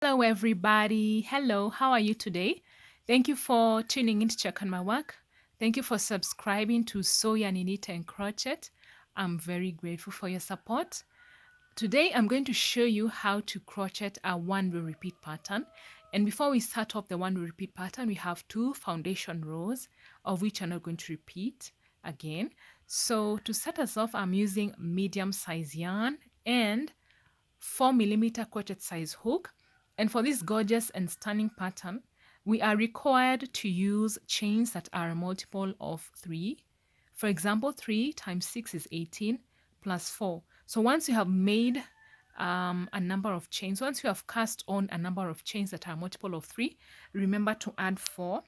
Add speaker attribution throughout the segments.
Speaker 1: Hello, everybody. Hello, how are you today? Thank you for tuning in to check on my work. Thank you for subscribing to Sew Yarn Knit and Crochet. I'm very grateful for your support. Today, I'm going to show you how to crochet a one-row repeat pattern. And before we start off the one-row repeat pattern, we have two foundation rows, of which I'm not going to repeat again. So to start us off, I'm using medium size yarn and 4mm crochet size hook. And for this gorgeous and stunning pattern, we are required to use chains that are a multiple of 3. For example, 3 times 6 is 18 plus 4. So once you have made a number of chains, once you have cast on a number of chains that are a multiple of 3, remember to add 4.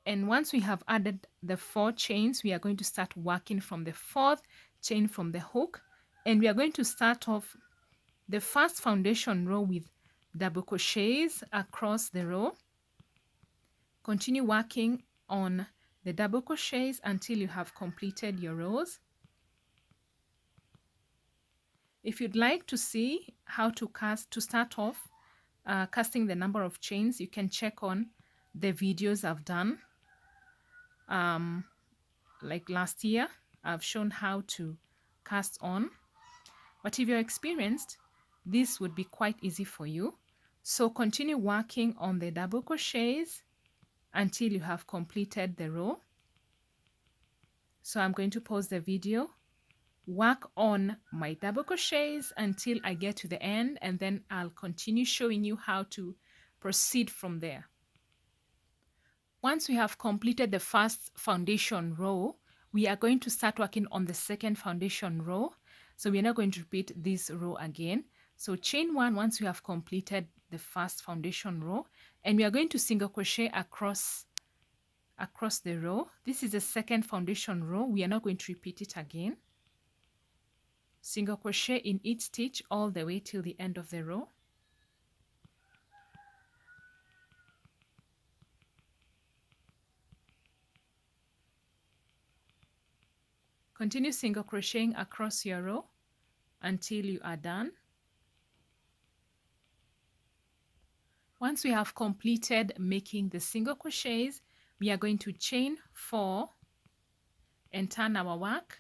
Speaker 1: And once we have added the 4 chains, we are going to start working from the 4th chain from the hook. And we are going to start off the first foundation row with double crochets across the row. Continue working on the double crochets until you have completed your rows. If you'd like to see how to start off casting the number of chains, you can check on the videos I've done. Like last year, I've shown how to cast on. But if you're experienced, this would be quite easy for you. So continue working on the double crochets until you have completed the row. So I'm going to pause the video, work on my double crochets until I get to the end, and then I'll continue showing you how to proceed from there. Once we have completed the first foundation row, we are going to start working on the second foundation row. So we're not going to repeat this row again. So chain 1 once you have completed the first foundation row, and we are going to single crochet across the row. This is the second foundation row. We are not going to repeat it again. Single crochet in each stitch all the way till the end of the row. Continue single crocheting across your row until you are done. Once we have completed making the single crochets, we are going to chain 4 and turn our work.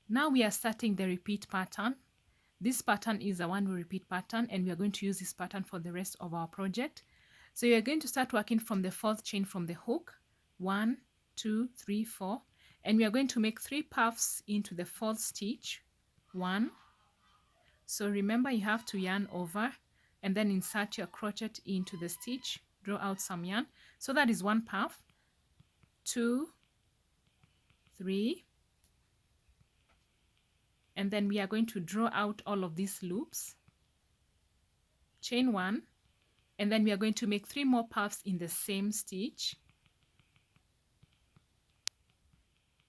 Speaker 1: Now we are starting the repeat pattern. This pattern is a one-row repeat pattern, and we are going to use this pattern for the rest of our project. So you are going to start working from the 4th chain from the hook. 1, 2, 3, 4. And we are going to make 3 puffs into the 4th stitch. 1. So remember, you have to yarn over and then insert your crochet into the stitch. Draw out some yarn. So that is 1 puff. 2, 3. And then we are going to draw out all of these loops. Chain 1. And then we are going to make 3 more puffs in the same stitch.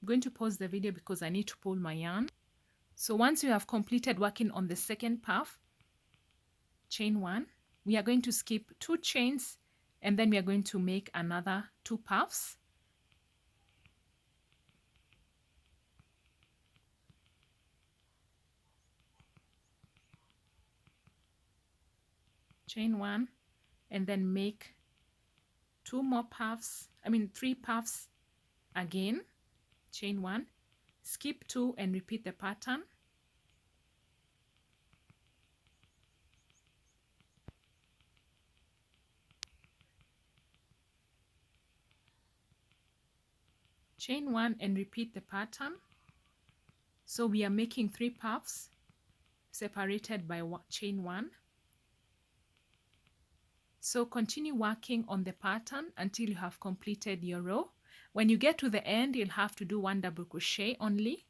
Speaker 1: I'm going to pause the video because I need to pull my yarn. So once you have completed working on the second puff, chain 1, we are going to skip 2 chains, and then we are going to make another 2 puffs. Chain 1, and then make 3 puffs again. Chain 1, skip 2 and repeat the pattern. Chain 1 and repeat the pattern. So we are making 3 puffs separated by chain 1. So continue working on the pattern until you have completed your row. When you get to the end, you'll have to do 1 double crochet only.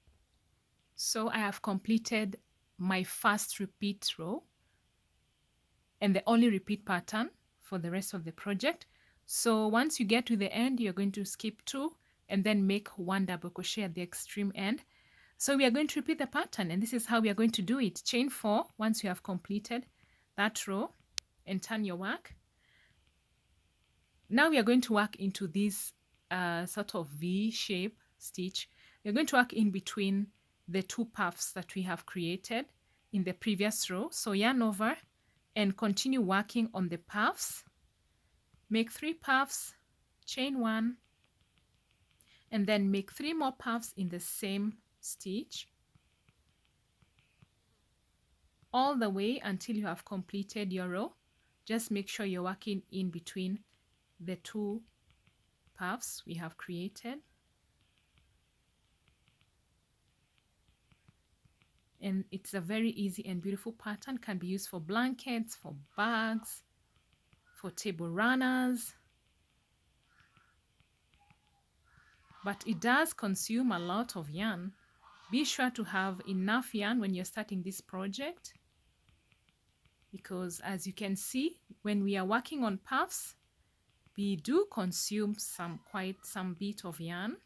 Speaker 1: So I have completed my first repeat row and the only repeat pattern for the rest of the project. So once you get to the end, you're going to skip 2 and then make 1 double crochet at the extreme end. So we are going to repeat the pattern, and this is how we are going to do it. Chain 4 once you have completed that row and turn your work. Now we are going to work into this sort of V-shape stitch. We're going to work in between the 2 puffs that we have created in the previous row. So yarn over and continue working on the puffs. Make 3 puffs, chain 1, and then make 3 more puffs in the same stitch all the way until you have completed your row. Just make sure you're working in between the 2 puffs we have created. And it's a very easy and beautiful pattern. Can be used for blankets, for bags, for table runners. But it does consume a lot of yarn. Be sure to have enough yarn when you're starting this project, because as you can see, when we are working on puffs, we do consume quite some bit of yarn,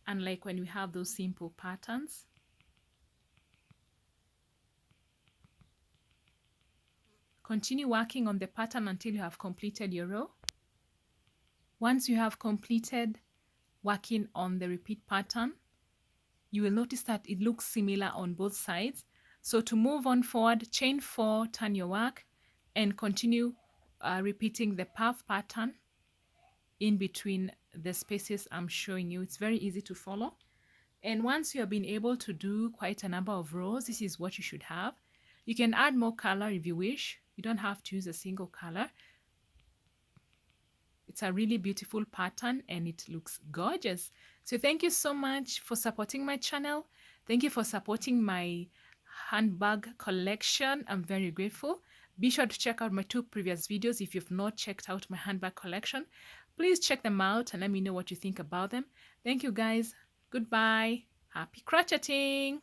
Speaker 1: unlike when we have those simple patterns. Continue working on the pattern until you have completed your row. Once you have completed working on the repeat pattern, you will notice that it looks similar on both sides. So to move on forward, chain 4, turn your work, and continue repeating the puff pattern in between the spaces I'm showing you. It's very easy to follow. And once you have been able to do quite a number of rows, this is what you should have. You can add more color if you wish. You don't have to use a single color. It's a really beautiful pattern and it looks gorgeous. So thank you so much for supporting my channel. Thank you for supporting my handbag collection. I'm very grateful. Be sure to check out my 2 previous videos if you've not checked out my handbag collection. Please check them out and let me know what you think about them. Thank you guys. Goodbye. Happy crocheting.